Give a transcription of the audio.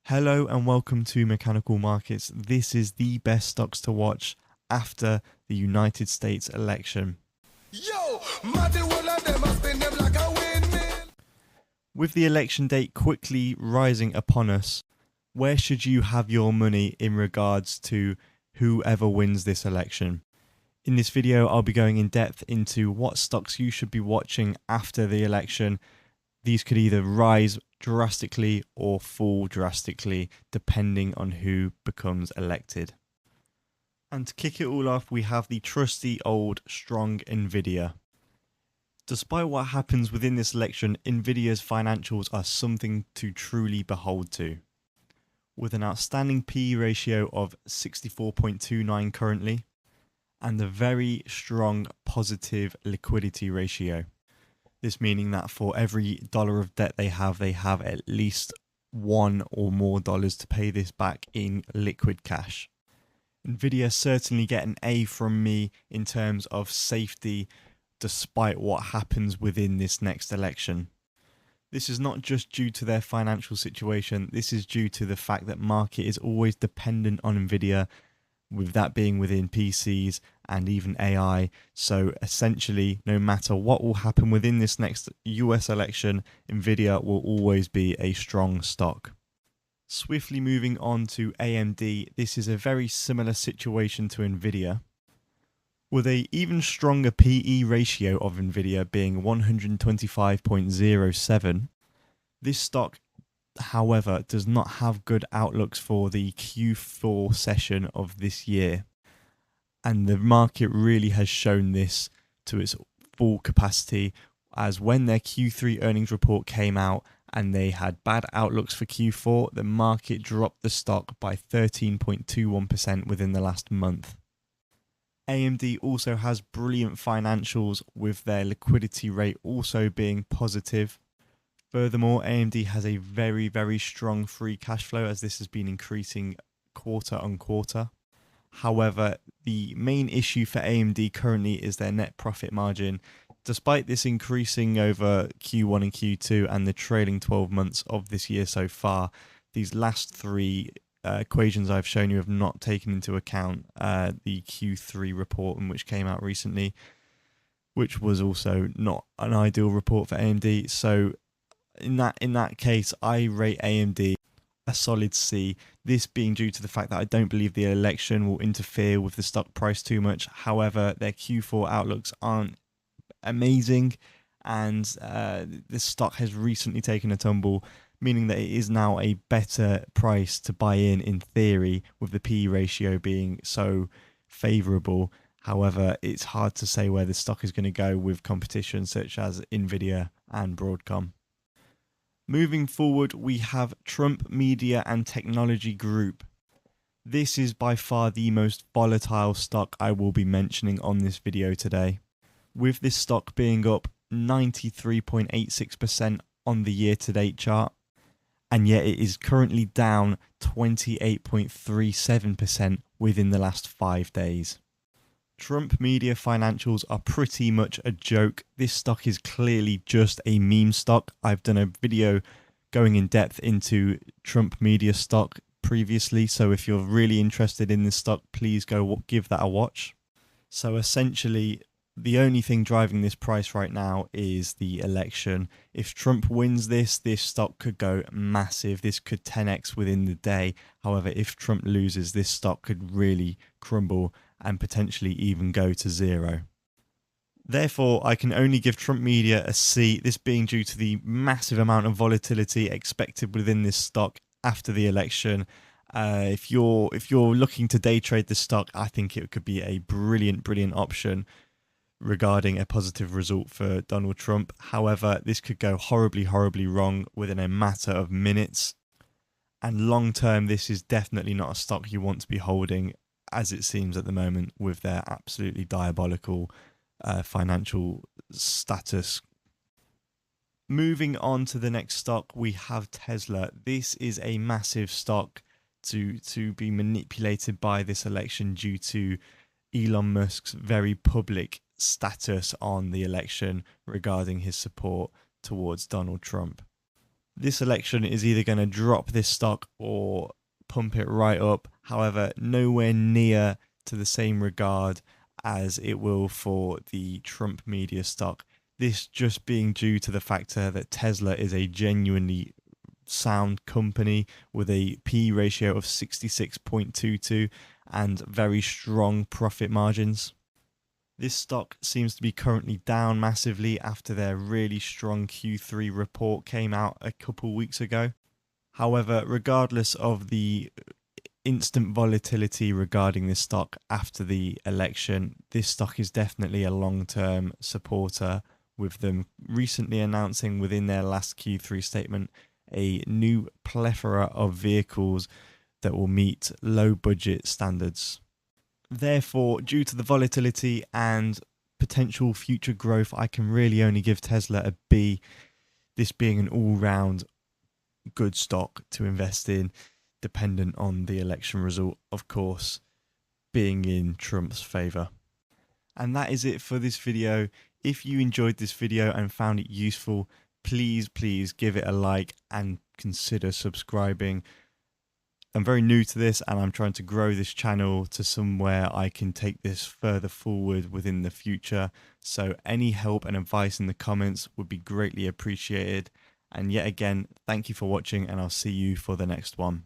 Hello and welcome to Mechanical Markets. This is the best stocks to watch after the United States election. With the election date quickly rising upon us, where should you have your money in regards to whoever wins this election? In this video, I'll be going in depth into what stocks you should be watching after the election. These could either rise drastically or fall drastically depending on who becomes elected. And to kick it all off, we have the trusty old strong Nvidia. Despite what happens within this election, Nvidia's financials are something to truly behold to. With an outstanding PE ratio of 64.29 currently, and a very strong positive liquidity ratio. This meaning that for every dollar of debt they have at least $1 or more to pay this back in liquid cash. Nvidia certainly get an A from me in terms of safety despite what happens within this next election. This is not just due to their financial situation, this is due to the fact that market is always dependent on Nvidia, with that being within PCs and even AI. So essentially, no matter what will happen within this next US election, Nvidia will always be a strong stock. Swiftly moving on to AMD, this is a very similar situation to Nvidia, with an even stronger PE ratio of Nvidia being 125.07. This stock, however, does not have good outlooks for the Q4 session of this year. And the market really has shown this to its full capacity, as when their Q3 earnings report came out and they had bad outlooks for Q4, the market dropped the stock by 13.21% within the last month. AMD also has brilliant financials, with their liquidity rate also being positive. Furthermore, AMD has a very, very strong free cash flow, as this has been increasing quarter on quarter. However, the main issue for AMD currently is their net profit margin. Despite this increasing over Q1 and Q2 and the trailing 12 months of this year so far, these last three equations I've shown you have not taken into account the Q3 report, which came out recently, which was also not an ideal report for AMD. So in that case, I rate AMD a solid C, this being due to the fact that I don't believe the election will interfere with the stock price too much. However, their Q4 outlooks aren't amazing, and the stock has recently taken a tumble, meaning that it is now a better price to buy in theory, with the PE ratio being so favourable. However, it's hard to say where the stock is going to go with competition such as Nvidia and Broadcom. Moving forward, we have Trump Media and Technology Group. This is by far the most volatile stock I will be mentioning on this video today, with this stock being up 93.86% on the year-to-date chart, and yet it is currently down 28.37% within the last 5 days. Trump Media financials are pretty much a joke. This stock is clearly just a meme stock. I've done a video going in depth into Trump Media stock previously, so if you're really interested in this stock, please go give that a watch. So essentially, the only thing driving this price right now is the election. If Trump wins this stock could go massive. This could 10x within the day. However, if Trump loses, this stock could really crumble and potentially even go to zero. Therefore, I can only give Trump Media a C, this being due to the massive amount of volatility expected within this stock after the election. If you're looking to day trade this stock, I think it could be a brilliant option regarding a positive result for Donald Trump. However, this could go horribly wrong within a matter of minutes. And long term, this is definitely not a stock you want to be holding, as it seems at the moment, with their absolutely diabolical financial status. Moving on to the next stock, we have Tesla. This is a massive stock to be manipulated by this election due to Elon Musk's very public status on the election regarding his support towards Donald Trump. This election is either going to drop this stock or pump it right up. However, nowhere near to the same regard as it will for the Trump media stock. This just being due to the factor that Tesla is a genuinely sound company with a P ratio of 66.22 and very strong profit margins. This stock seems to be currently down massively after their really strong Q3 report came out a couple weeks ago. However, regardless of the instant volatility regarding this stock after the election, this stock is definitely a long-term supporter, with them recently announcing within their last Q3 statement a new plethora of vehicles that will meet low budget standards. Therefore, due to the volatility and potential future growth, I can really only give Tesla a B, this being an all-round good stock to invest in, dependent on the election result, of course, being in Trump's favour. And that is it for this video. If you enjoyed this video and found it useful, please give it a like and consider subscribing. I'm very new to this and I'm trying to grow this channel to somewhere I can take this further forward within the future. So any help and advice in the comments would be greatly appreciated. And yet again, thank you for watching and I'll see you for the next one.